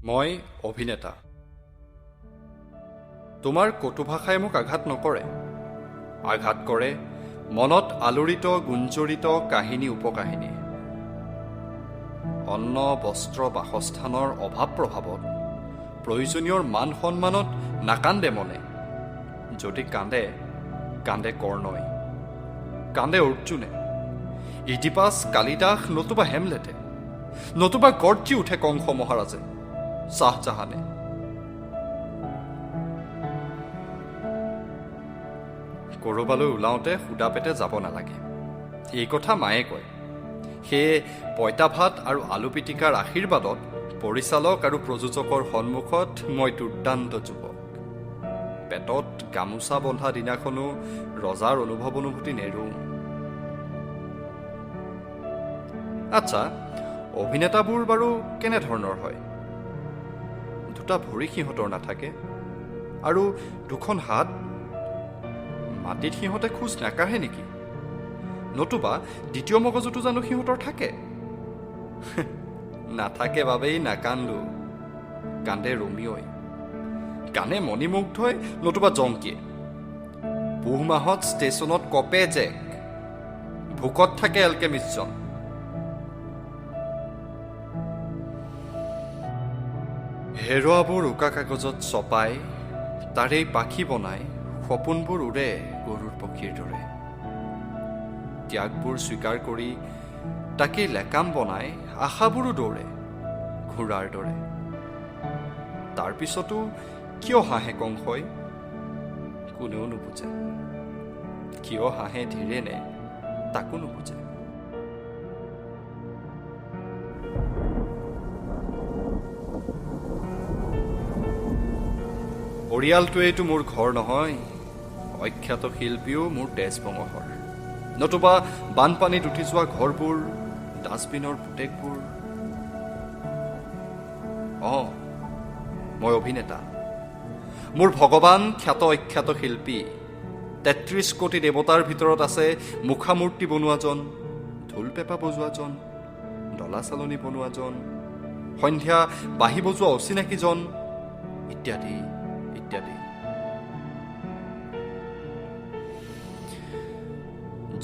মই অভিনেতা। তোমাৰ কটু ভাষাই মোক আঘাত নকৰে, আঘাত কৰে মনত আলোড়িত গুঞ্জৰিত কাহিনী উপকাহিনী। অন্ন বস্ত্ৰ বাসস্থানৰ অভাৱ প্ৰভাৱত প্ৰয়োজনীয় মান সন্মানত নাকান্দে মনে। যদি কান্দে কান্দে কৰ্ণই, কান্দে অৰ্জুনে, ইডিপাছ কালিদাস নতুবা হেমলেটে, নতুবা গৰ্জি উঠে কংস মহাৰাজে, শ্বাহজাহানে। কৰবালৈ ওলাওঁতে সুদা পেটে যাব নালাগে, এই কথা মায়ে কয়। সেয়ে পঁইতা ভাত আৰু আলু পিটিকাৰ আশীৰ্বাদত পৰিচালক আৰু প্ৰযোজকৰ সন্মুখত মই দুৰ্দান্ত যুৱক। পেটত গামোচা বন্ধা দিনাখনো ৰজাৰ অনুভূতি নেৰোঁ। আচ্ছা, অভিনেতাবোৰ বাৰু কেনেধৰণৰ হয়? দুটা ভৰি সিহঁতৰ নাথাকে আৰু দুখন হাত? মাটিত সিহঁতে খোজ নাকাঢ়ে নেকি? নতুবা দ্বিতীয় মগজুটো জানো সিহঁতৰ থাকে? নাথাকে বাবেই নাকান্দো। কান্দে ৰোমিঅই, কান্দে মণিমুগ্ধই, নতুবা জংকীয়ে। পুহ মাহত ষ্টেচনত কপে জেক, ভোকত থাকে এলকেমিষ্টজন। হেৰুৱাবোৰ উকা কাগজত চপাই তাৰেই পাখি বনাই সপোনবোৰ উৰে গৰুৰ পক্ষীৰ দৰে। ত্যাগবোৰ স্বীকাৰ কৰি তাকেই লেকাম বনাই আশাবোৰো দৌৰে ঘোঁৰাৰ দৰে। তাৰ পিছতো কিয় হাঁহে কংসই? কোনেও নুবুজে। কিয় হাঁহে ধীৰেনে তাকো নুবুজে। পৰিয়ালটোৱেইতো মোৰ ঘৰ নহয়, অখ্যাত শিল্পীও মোৰ তেজ বঙহৰ। নতুবা বানপানীত উঠি যোৱা ঘৰবোৰ, ডাষ্টবিনৰ পুতেকবোৰ। মই অভিনেতা। মোৰ ভগৱান খ্যাত অখ্যাত শিল্পী। ৩৩ কোটি দেৱতাৰ ভিতৰত আছে মুখামূৰ্তি বনোৱাজন, ঢোল পেঁপা বজোৱাজন, ডলা চালনী বনোৱাজন, সন্ধ্যা বাঁহী বজোৱা অচিনাকিজন, ইত্যাদি ইত্যাদি।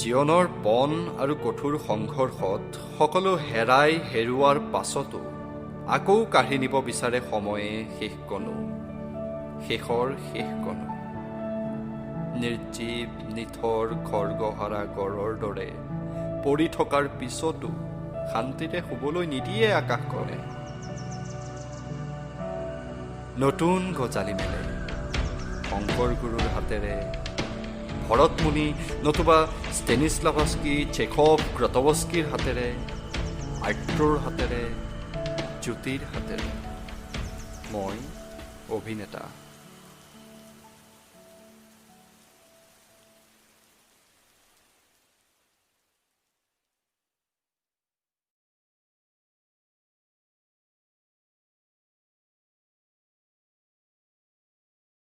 জীৱনৰ পণ আৰু কঠোৰ সংঘৰ্ষত সকলো হেৰাই হেৰুৱাৰ পাছতো আকৌ কাঢ়ি নিব বিচাৰে সময়ে শেষকণো, শেষৰ শেষকণো। নিৰ্জীৱ নিথৰ খৰ্গহাৰা গড়ৰ দৰে পৰি থকাৰ পিছতো শান্তিৰে শুবলৈ নিদিয়ে আকাশখনে। নতুন গজালি মেলে শংকৰ গুৰুৰ হাতেৰে, ভৰত মুনি নতুবা ষ্টেনিস্লাভস্কি, চেখভ, ক্ৰতৱস্কিৰ হাতেৰে, আৰ্ট্ৰৰ হাতেৰে, জ্যোতিৰ হাতেৰে। মই অভিনেতা।